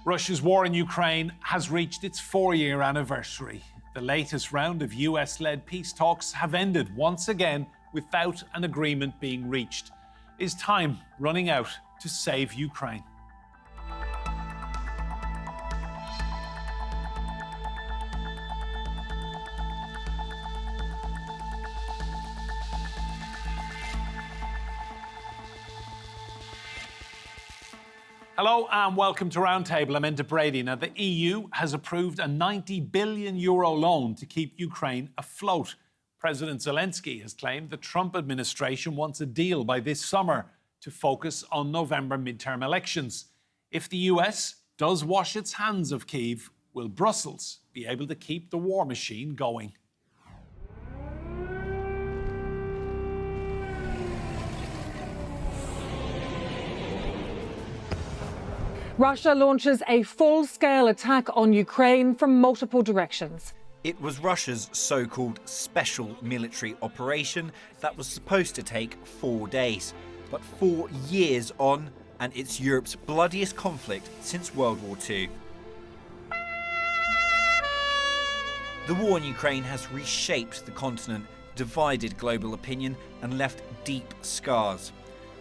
Russia's war in Ukraine has reached its 4-year anniversary. The latest round of US-led peace talks have ended once again without an agreement being reached. Is time running out to save Ukraine? Hello and welcome to Roundtable. I'm Enda Brady. Now, the EU has approved a €90 billion loan to keep Ukraine afloat. President Zelenskyy has claimed the Trump administration wants a deal by this summer to focus on November midterm elections. If the US does wash its hands of Kyiv, will Brussels be able to keep the war machine going? Russia launches a full-scale attack on Ukraine from multiple directions. It was Russia's so-called special military operation that was supposed to take 4 days. But 4 years on, and it's Europe's bloodiest conflict since World War II. The war in Ukraine has reshaped the continent, divided global opinion, and left deep scars.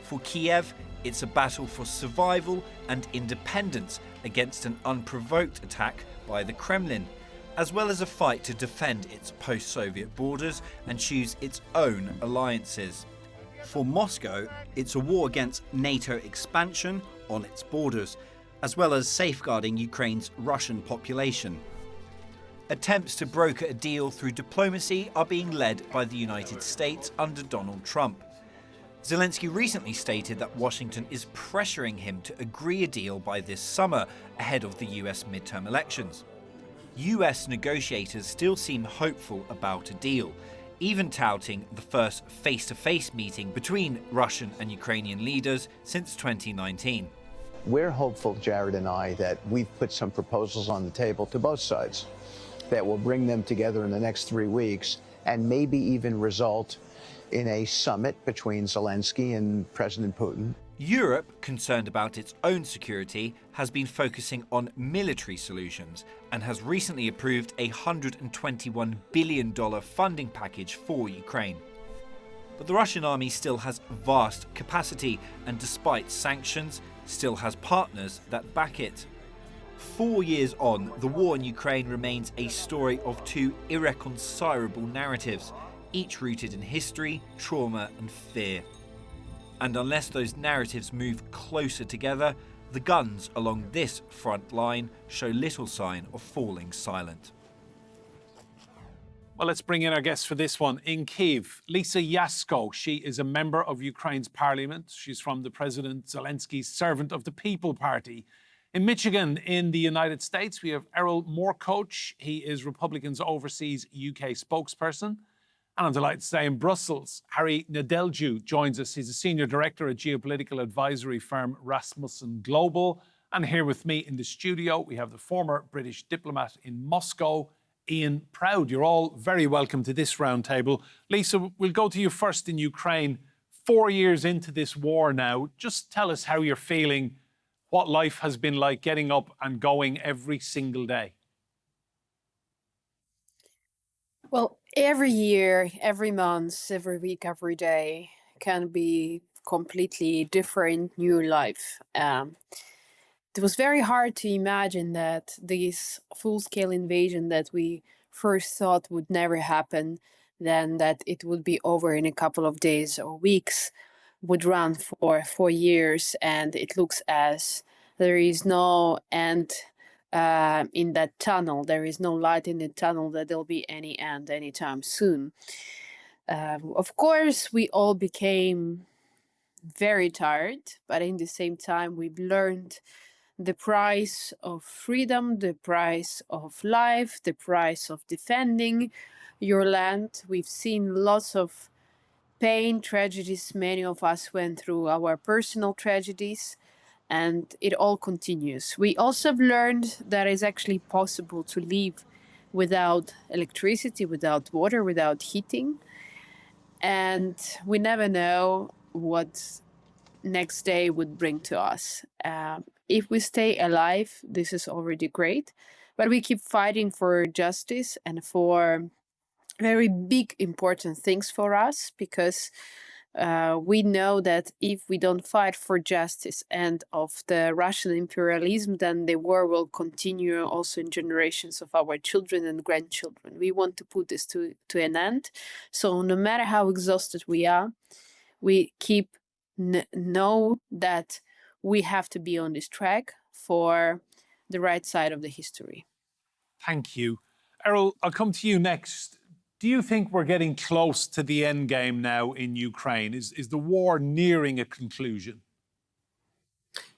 For Kiev, it's a battle for survival and independence against an unprovoked attack by the Kremlin, as well as a fight to defend its post-Soviet borders and choose its own alliances. For Moscow, it's a war against NATO expansion on its borders, as well as safeguarding Ukraine's Russian population. Attempts to broker a deal through diplomacy are being led by the United States under Donald Trump. Zelenskyy recently stated that Washington is pressuring him to agree a deal by this summer, ahead of the US midterm elections. US negotiators still seem hopeful about a deal, even touting the first face-to-face meeting between Russian and Ukrainian leaders since 2019. We're hopeful, Jared and I, that we've put some proposals on the table to both sides that will bring them together in the next 3 weeks and maybe even result in a summit between Zelenskyy and President Putin. Europe, concerned about its own security, has been focusing on military solutions and has recently approved a $121 billion funding package for Ukraine. But the Russian army still has vast capacity and, despite sanctions, still has partners that back it. 4 years on, the war in Ukraine remains a story of two irreconcilable narratives, each rooted in history, trauma and fear. And unless those narratives move closer together, the guns along this front line show little sign of falling silent. Well, let's bring in our guest for this one. In Kyiv, Lisa Yasko. She is a member of Ukraine's parliament. She's from the President Zelenskyy's Servant of the People party. In Michigan, in the United States, we have Errol Moorcoach. He is Republicans' Overseas UK spokesperson. And I'm delighted to say in Brussels, Harry Nedelcu joins us. He's a senior director at geopolitical advisory firm Rasmussen Global. And here with me in the studio, we have the former British diplomat in Moscow, Ian Proud. You're all very welcome to this roundtable. Lisa, we'll go to you first in Ukraine. 4 years into this war now, just tell us how you're feeling, what life has been like getting up and going every single day. Well, every year, every month, every week, every day can be completely different new life. It was very hard to imagine that this full-scale invasion that we first thought would never happen, then that it would be over in a couple of days or weeks, would run for 4 years, and it looks as there is no end in that tunnel. There is no light in the tunnel that there'll be any end anytime soon. Of course, we all became very tired, but in the same time, we've learned the price of freedom, the price of life, the price of defending your land. We've seen lots of pain, tragedies. Many of us went through our personal tragedies, and it all continues. We also have learned that it's actually possible to live without electricity, without water, without heating. And we never know what next day would bring to us. If we stay alive, this is already great. But we keep fighting for justice and for very big, important things for us, because we know that if we don't fight for justice and of the Russian imperialism, then the war will continue also in generations of our children and grandchildren. We want to put this to an end. So no matter how exhausted we are, we keep know that we have to be on this track for the right side of the history. Thank you. Errol, I'll come to you next. Do you think we're getting close to the end game now in Ukraine? Is the war nearing a conclusion?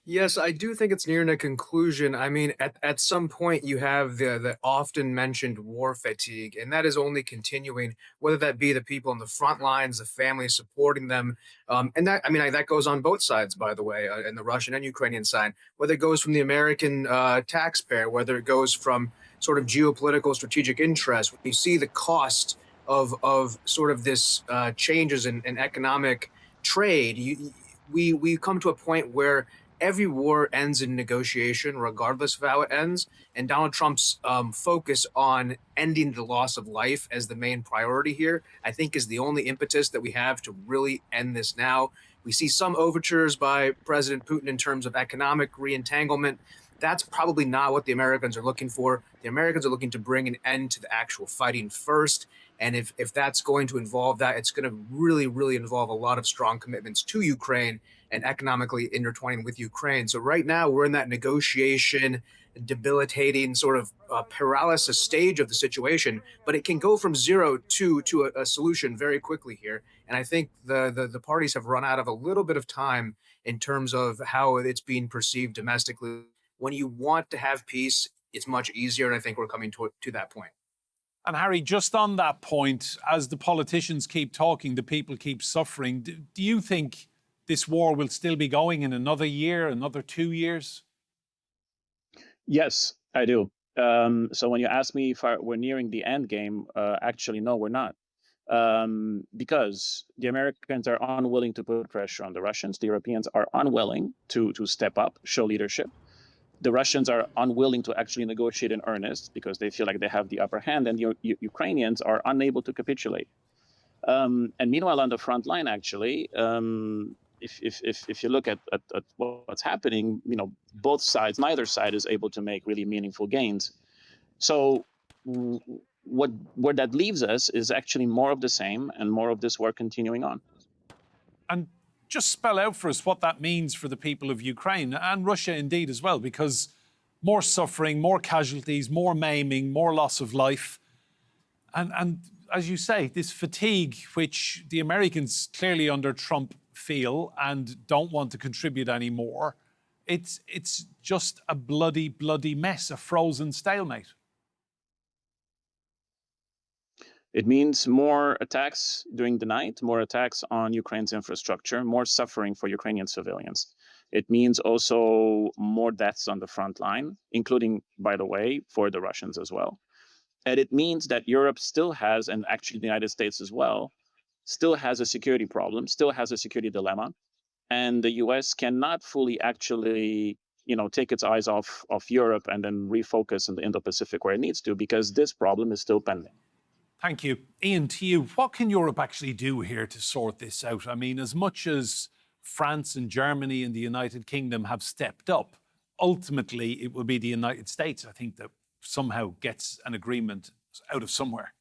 Yes, I do think it's nearing a conclusion. I mean, at some point you have the often mentioned war fatigue, and that is only continuing, whether that be the people on the front lines, the families supporting them. And that, I mean, that goes on both sides, by the way, in the Russian and Ukrainian side, whether it goes from the American taxpayer, whether it goes from sort of geopolitical strategic interest. When you see the cost of sort of this changes in economic trade, we come to a point where every war ends in negotiation, regardless of how it ends. And Donald Trump's focus on ending the loss of life as the main priority here, I think, is the only impetus that we have to really end this now. We see some overtures by President Putin in terms of economic reentanglement. That's probably not what the Americans are looking for. The Americans are looking to bring an end to the actual fighting first. And if that's going to involve that, it's going to really, really involve a lot of strong commitments to Ukraine and economically intertwining with Ukraine. So right now we're in that negotiation, debilitating sort of paralysis stage of the situation, but it can go from zero to a solution very quickly here. And I think the parties have run out of a little bit of time in terms of how it's being perceived domestically. When you want to have peace, it's much easier, and I think we're coming to that point. And Harry, just on that point, as the politicians keep talking, the people keep suffering, do you think this war will still be going in another year, another 2 years? Yes, I do. So when you ask me if we're nearing the end game, actually, no, we're not. Because the Americans are unwilling to put pressure on the Russians. The Europeans are unwilling to step up, show leadership. The Russians are unwilling to actually negotiate in earnest because they feel like they have the upper hand, and the Ukrainians are unable to capitulate. And meanwhile, on the front line, actually, if you look at what's happening, you know, both sides, neither side is able to make really meaningful gains. So where that leaves us is actually more of the same and more of this war continuing on. And just spell out for us what that means for the people of Ukraine and Russia indeed as well, because more suffering, more casualties, more maiming, more loss of life. And as you say, this fatigue, which the Americans clearly under Trump feel and don't want to contribute anymore, it's just a bloody, bloody mess, a frozen stalemate. It means more attacks during the night, more attacks on Ukraine's infrastructure, more suffering for Ukrainian civilians. It means also more deaths on the front line, including, by the way, for the Russians as well. And it means that Europe still has, and actually the United States as well, still has a security problem, still has a security dilemma. And the US cannot fully actually, take its eyes off Europe and then refocus in the Indo-Pacific where it needs to, because this problem is still pending. Thank you. Ian, to you, what can Europe actually do here to sort this out? I mean, as much as France and Germany and the United Kingdom have stepped up, ultimately it will be the United States, I think, that somehow gets an agreement out of somewhere.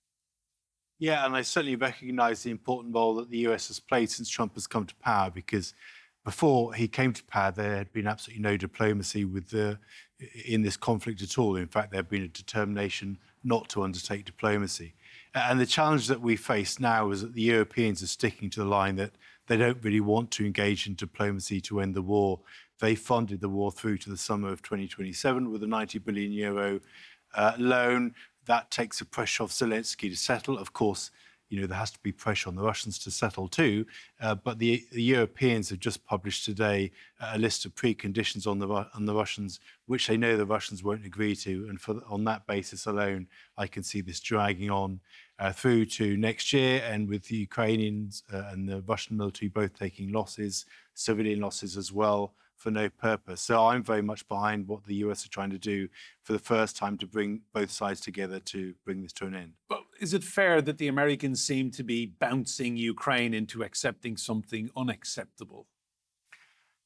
Yeah, and I certainly recognise the important role that the US has played since Trump has come to power, because before he came to power, there had been absolutely no diplomacy in this conflict at all. In fact, there had been a determination not to undertake diplomacy. And the challenge that we face now is that the Europeans are sticking to the line that they don't really want to engage in diplomacy to end the war. They funded the war through to the summer of 2027 with a 90 billion euro loan. That takes the pressure off Zelenskyy to settle. Of course, there has to be pressure on the Russians to settle too. But the Europeans have just published today a list of preconditions on the Russians, which they know the Russians won't agree to. And on that basis alone, I can see this dragging on through to next year, and with the Ukrainians and the Russian military both taking losses, civilian losses as well, for no purpose. So I'm very much behind what the US are trying to do for the first time to bring both sides together to bring this to an end. But is it fair that the Americans seem to be bouncing Ukraine into accepting something unacceptable?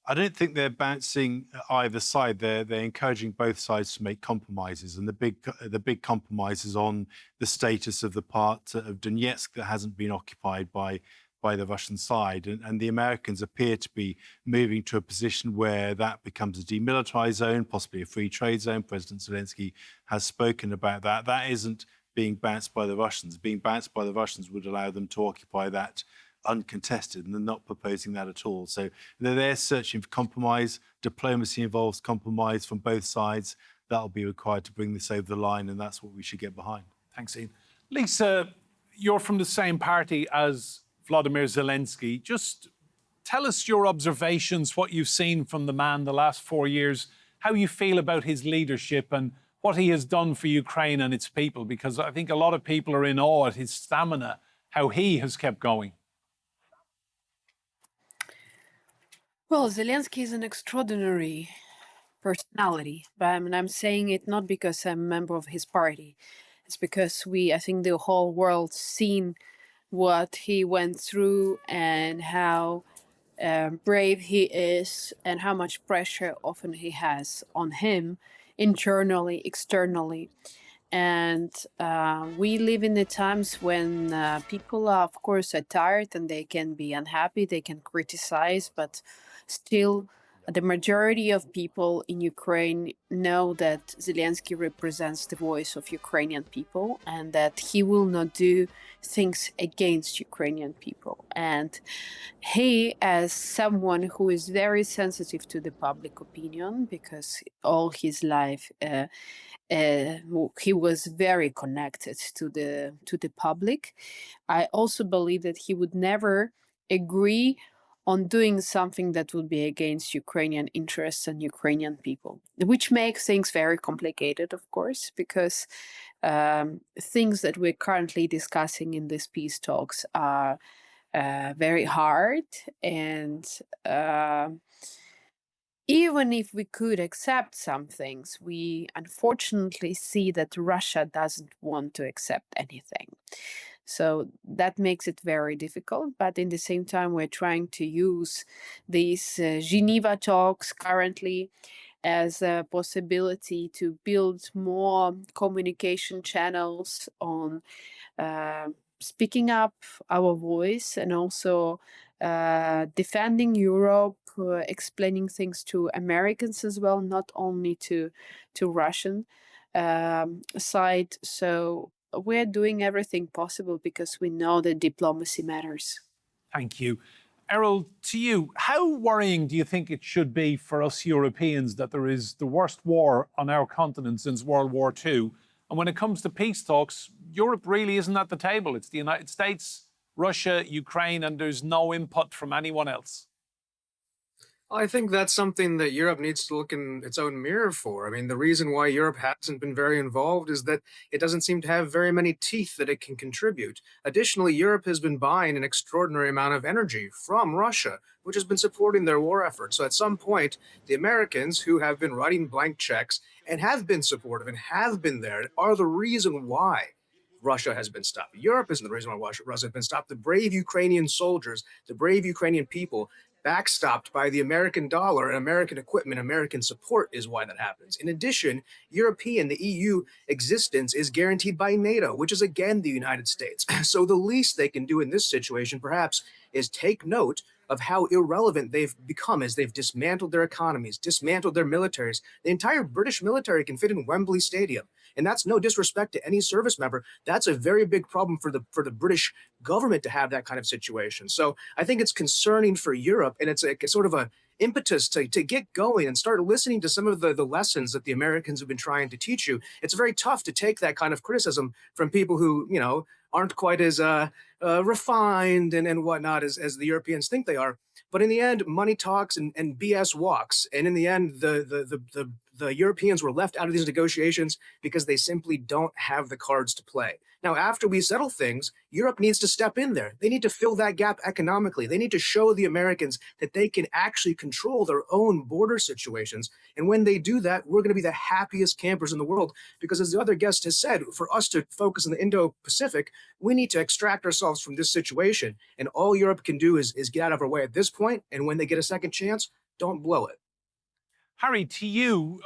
I don't think they're bouncing either side. They're encouraging both sides to make compromises, and the big compromise is on the status of the part of Donetsk that hasn't been occupied by the Russian side. And the Americans appear to be moving to a position where that becomes a demilitarized zone, possibly a free trade zone. President Zelenskyy has spoken about that. That isn't being bounced by the Russians. Being bounced by the Russians would allow them to occupy that uncontested, and they're not proposing that at all. So they're searching for compromise. Diplomacy involves compromise from both sides. That'll be required to bring this over the line, and that's what we should get behind. Thanks, Ian. Lisa, you're from the same party as Vladimir Zelenskyy. Just tell us your observations, what you've seen from the man the last 4 years, how you feel about his leadership and what he has done for Ukraine and its people, because I think a lot of people are in awe at his stamina, how he has kept going. Well, Zelenskyy is an extraordinary personality, but I'm saying it not because I'm a member of his party. It's because I think the whole world's seen what he went through and how brave he is and how much pressure often he has on him internally, externally. And we live in the times when people are, of course, are tired and they can be unhappy, they can criticize, but still the majority of people in Ukraine know that Zelenskyy represents the voice of Ukrainian people and that he will not do things against Ukrainian people. And he, as someone who is very sensitive to the public opinion, because all his life he was very connected to the public, I also believe that he would never agree on doing something that would be against Ukrainian interests and Ukrainian people, which makes things very complicated, of course, because things that we're currently discussing in these peace talks are very hard. And even if we could accept some things, we unfortunately see that Russia doesn't want to accept anything. So that makes it very difficult. But in the same time, we're trying to use these Geneva talks currently as a possibility to build more communication channels on speaking up our voice and also defending Europe, explaining things to Americans as well, not only to Russian side. So we're doing everything possible because we know that diplomacy matters. Thank you. Errol, to you, how worrying do you think it should be for us Europeans that there is the worst war on our continent since World War II? And when it comes to peace talks, Europe really isn't at the table. It's the United States, Russia, Ukraine, and there's no input from anyone else. I think that's something that Europe needs to look in its own mirror for. I mean, the reason why Europe hasn't been very involved is that it doesn't seem to have very many teeth that it can contribute. Additionally, Europe has been buying an extraordinary amount of energy from Russia, which has been supporting their war effort. So at some point, the Americans, who have been writing blank checks and have been supportive and have been there, are the reason why Russia has been stopped. Europe isn't the reason why Russia has been stopped. The brave Ukrainian soldiers, the brave Ukrainian people, backstopped by the American dollar and American equipment, American support is why that happens. In addition, the EU existence is guaranteed by NATO, which is again the United States. So the least they can do in this situation, perhaps, is take note of how irrelevant they've become as they've dismantled their economies, dismantled their militaries. The entire British military can fit in Wembley Stadium. And that's no disrespect to any service member. That's a very big problem for the British government to have that kind of situation. So I think it's concerning for Europe, and it's sort of a impetus to get going and start listening to some of the lessons that the Americans have been trying to teach you. It's very tough to take that kind of criticism from people who, aren't quite as refined and whatnot as the Europeans think they are. But in the end, money talks and BS walks. And in the end, the the Europeans were left out of these negotiations because they simply don't have the cards to play. Now, after we settle things, Europe needs to step in there. They need to fill that gap economically. They need to show the Americans that they can actually control their own border situations. And when they do that, we're going to be the happiest campers in the world. Because as the other guest has said, for us to focus on the Indo-Pacific, we need to extract ourselves from this situation. And all Europe can do is get out of our way at this point. And when they get a second chance, don't blow it. Harry, to you,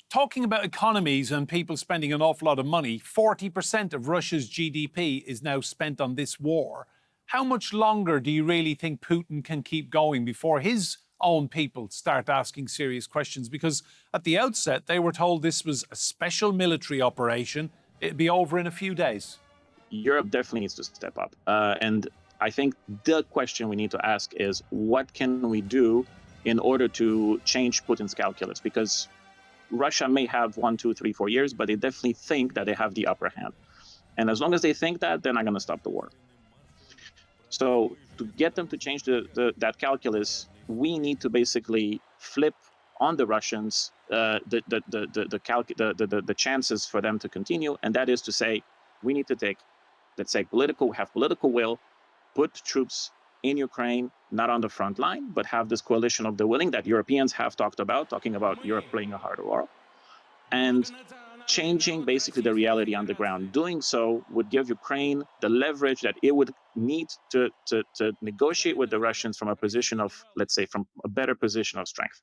talking about economies and people spending an awful lot of money, 40% of Russia's GDP is now spent on this war. How much longer do you really think Putin can keep going before his own people start asking serious questions? Because at the outset, they were told this was a special military operation. It'd be over in a few days. Europe definitely needs to step up. And I think the question we need to ask is, what can we do in order to change Putin's calculus? Because Russia may have 1, 2, 3, 4 years, but they definitely think that they have the upper hand. And as long as they think that, they're not going to stop the war. So to get them to change that calculus, we need to basically flip on the Russians the chances for them to continue. And that is to say, we need to take, let's say, have political will, put troops in Ukraine, not on the front line, but have this coalition of the willing that Europeans have talking about Europe playing a harder role, and changing basically the reality on the ground. Doing so would give Ukraine the leverage that it would need to negotiate with the Russians from a position of, let's say, from a better position of strength.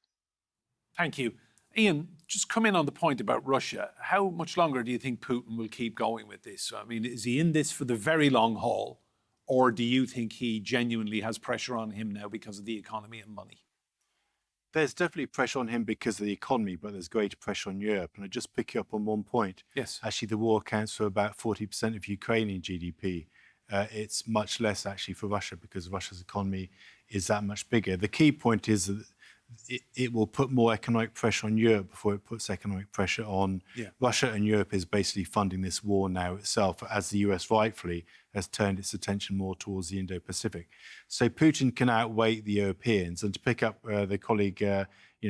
Thank you. Ian, just come in on the point about Russia. How much longer do you think Putin will keep going with this? I mean, is he in this for the very long haul? Or do you think he genuinely has pressure on him now because of the economy and money? There's definitely pressure on him because of the economy, but there's greater pressure on Europe. And I just pick you up on one point. Yes. Actually, the war accounts for about 40% of Ukrainian GDP. It's much less actually for Russia because Russia's economy is that much bigger. The key point is that it will put more economic pressure on Europe before it puts economic pressure on Russia, and Europe is basically funding this war now itself, as the US rightfully has turned its attention more towards the Indo-Pacific. So Putin can outweigh the Europeans. And to pick up the colleague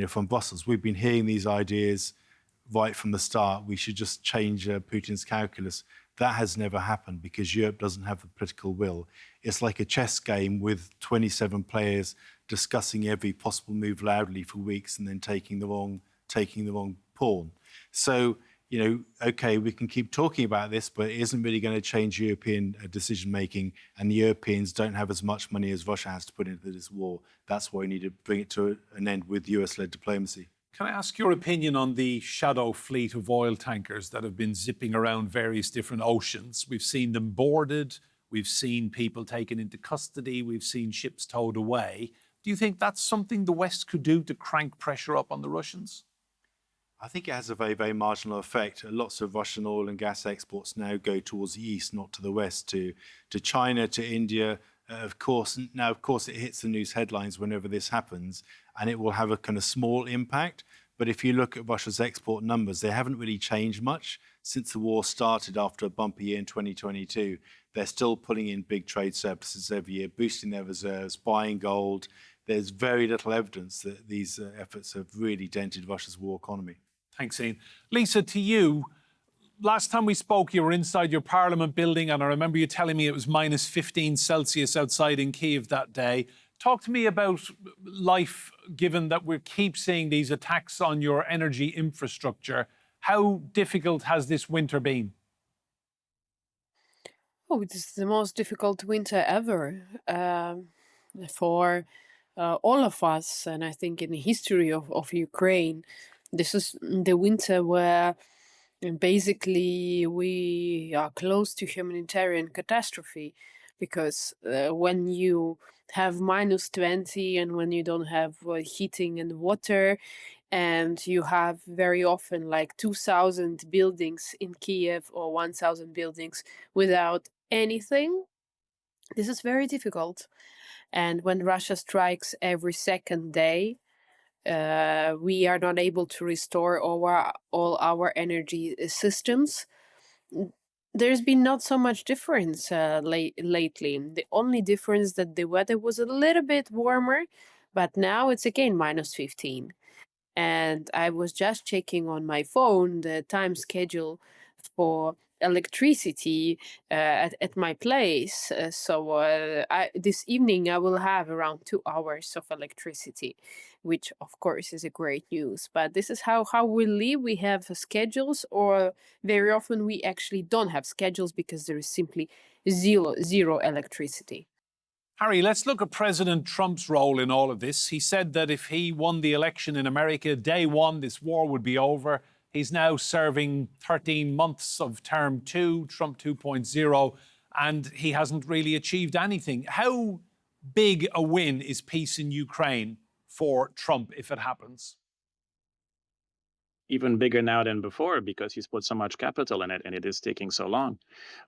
from Brussels, we've been hearing these ideas right from the start. We should just change Putin's calculus. That has never happened because Europe doesn't have the political will. It's like a chess game with 27 players discussing every possible move loudly for weeks and then taking the wrong pawn. So, okay, we can keep talking about this, but it isn't really going to change European decision-making, and the Europeans don't have as much money as Russia has to put into this war. That's why we need to bring it to an end with US-led diplomacy. Can I ask your opinion on the shadow fleet of oil tankers that have been zipping around various different oceans? We've seen them boarded, we've seen people taken into custody, we've seen ships towed away. Do you think that's something the West could do to crank pressure up on the Russians? I think it has a very, very marginal effect. Lots of Russian oil and gas exports now go towards the east, not to the west, to China, to India. Of course, it hits the news headlines whenever this happens, and it will have a kind of small impact. But if you look at Russia's export numbers, they haven't really changed much since the war started after a bumpy year in 2022. They're still pulling in big trade surpluses every year, boosting their reserves, buying gold. There's very little evidence that these efforts have really dented Russia's war economy. Thanks, Ian. Lisa, to you, last time we spoke, you were inside your parliament building, and I remember you telling me it was minus 15 Celsius outside in Kyiv that day. Talk to me about life, given that we keep seeing these attacks on your energy infrastructure. How difficult has this winter been? Oh, it is the most difficult winter ever for all of us, and I think in the history of Ukraine. This is the winter where basically we are close to humanitarian catastrophe, because when you have minus 20 and when you don't have heating and water, and you have very often like 2,000 buildings in Kiev or 1,000 buildings without anything, this is very difficult. And when Russia strikes every second day, we are not able to restore all our energy systems. There's been not so much difference lately. The only difference that the weather was a little bit warmer, but now it's again minus 15. And I was just checking on my phone the time schedule for electricity at my place. This evening I will have around 2 hours of electricity, which of course is a great news. But this is how we live. We have schedules, or very often we actually don't have schedules because there is simply zero electricity. Harry, let's look at President Trump's role in all of this. He said that if he won the election in America, day one, this war would be over. He's now serving 13 months of term 2, Trump 2.0, and he hasn't really achieved anything. How big a win is peace in Ukraine for Trump if it happens? Even bigger now than before because he's put so much capital in it and it is taking so long.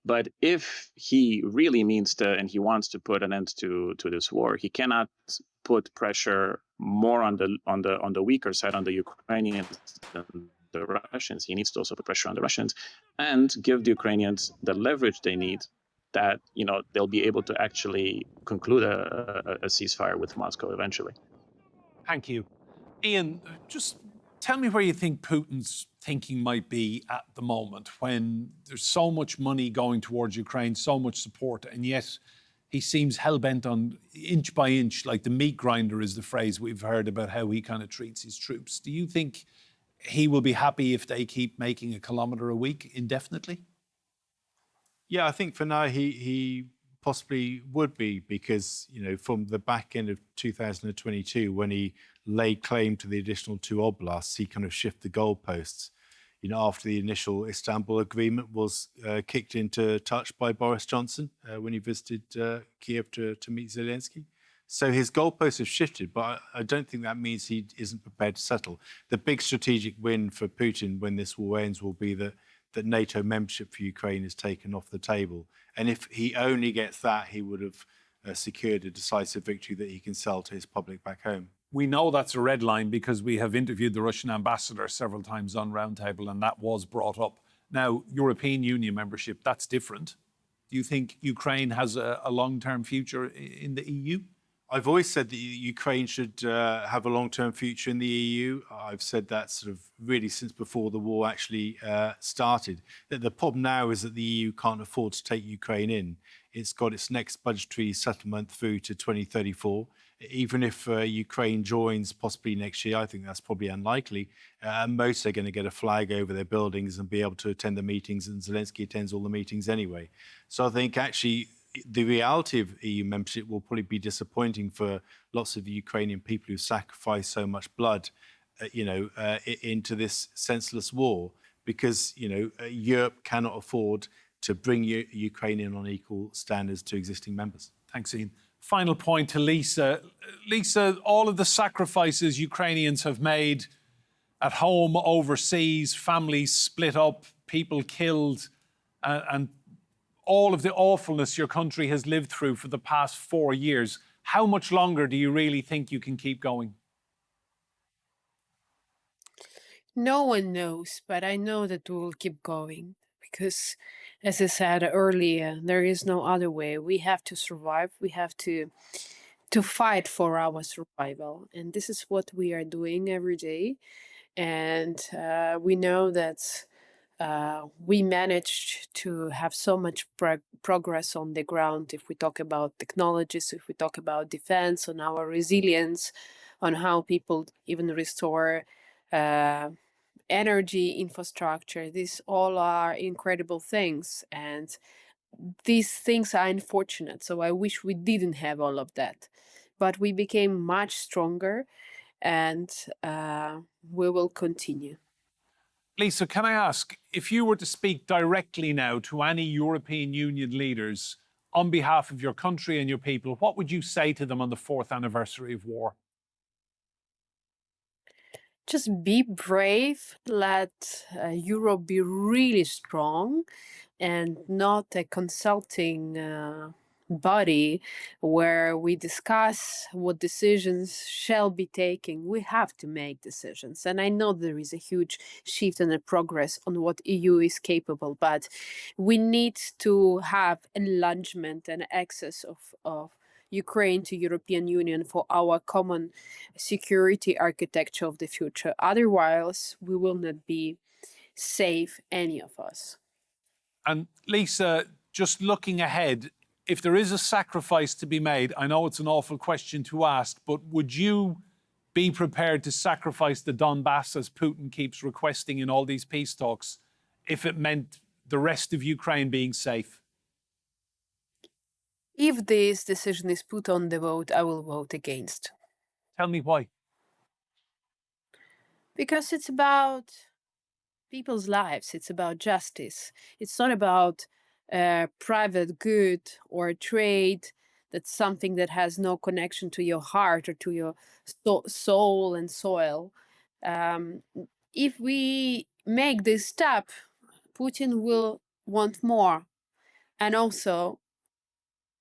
But if he really means to and he wants to put an end to this war, he cannot put pressure more on the weaker side, on the Ukrainians than the Russians. He needs to also put pressure on the Russians and give the Ukrainians the leverage they need, that they'll be able to actually conclude a ceasefire with Moscow eventually. Thank you. Ian, just tell me where you think Putin's thinking might be at the moment when there's so much money going towards Ukraine, so much support, and yet he seems hell-bent on inch by inch, like the meat grinder is the phrase we've heard about how he kind of treats his troops. Do you think he will be happy if they keep making a kilometre a week indefinitely? Yeah, I think for now he possibly would be, because from the back end of 2022, when he laid claim to the additional 2 oblasts, he kind of shifted the goalposts. After the initial Istanbul agreement was kicked into touch by Boris Johnson when he visited Kiev to meet Zelenskyy. So his goalposts have shifted, but I don't think that means he isn't prepared to settle. The big strategic win for Putin when this war ends will be that NATO membership for Ukraine is taken off the table. And if he only gets that, he would have secured a decisive victory that he can sell to his public back home. We know that's a red line because we have interviewed the Russian ambassador several times on Roundtable, and that was brought up. Now, European Union membership, that's different. Do you think Ukraine has a long-term future in the EU? I've always said that Ukraine should have a long-term future in the EU. I've said that sort of really since before the war actually started. The problem now is that the EU can't afford to take Ukraine in. It's got its next budgetary settlement through to 2034. Even if Ukraine joins possibly next year, I think that's probably unlikely. Most are going to get a flag over their buildings and be able to attend the meetings, and Zelenskyy attends all the meetings anyway. So I think actually the reality of EU membership will probably be disappointing for lots of Ukrainian people who sacrificed so much blood, into this senseless war, because Europe cannot afford to bring Ukraine in on equal standards to existing members. Thanks, Ian. Final point to Lisa. Lisa, all of the sacrifices Ukrainians have made at home, overseas, families split up, people killed, and all of the awfulness your country has lived through for the past 4 years, how much longer do you really think you can keep going? No one knows, but I know that we will keep going because, as I said earlier, there is no other way. We have to survive. We have to fight for our survival, and this is what we are doing every day. And we know that we managed to have so much progress on the ground. If we talk about technologies, if we talk about defense, on our resilience, on how people even restore energy infrastructure, these all are incredible things. And these things are unfortunate. So I wish we didn't have all of that. But we became much stronger, and we will continue. Lisa, can I ask, if you were to speak directly now to any European Union leaders on behalf of your country and your people, what would you say to them on the 4th anniversary of war? Just be brave, let Europe be really strong, and not a consulting body where we discuss what decisions shall be taken. We have to make decisions. And I know there is a huge shift and a progress on what EU is capable, but we need to have enlargement and access of Ukraine to European Union for our common security architecture of the future. Otherwise, we will not be safe, any of us. And Lisa, just looking ahead, if there is a sacrifice to be made, I know it's an awful question to ask, but would you be prepared to sacrifice the Donbass, as Putin keeps requesting in all these peace talks, if it meant the rest of Ukraine being safe? If this decision is put on the vote, I will vote against. Tell me why. Because it's about people's lives, it's about justice. It's not about private good or trade. That's something that has no connection to your heart or to your soul and soil. If we make this step, Putin will want more. And also,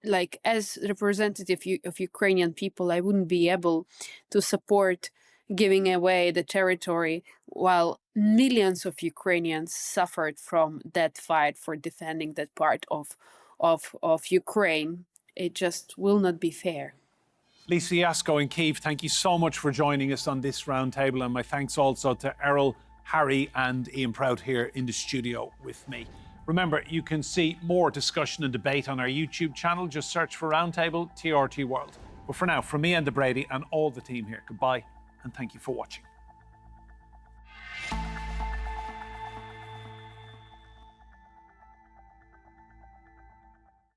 like, as representative of Ukrainian people, I wouldn't be able to support giving away the territory while millions of Ukrainians suffered from that fight for defending that part of Ukraine. It just will not be fair. Lisa Yasko in Kyiv, thank you so much for joining us on this roundtable, and my thanks also to Errol, Harry and Ian Prout here in the studio with me. Remember, you can see more discussion and debate on our YouTube channel. Just search for Roundtable TRT World. But for now, from me, Enda Brady, and all the team here, goodbye and thank you for watching.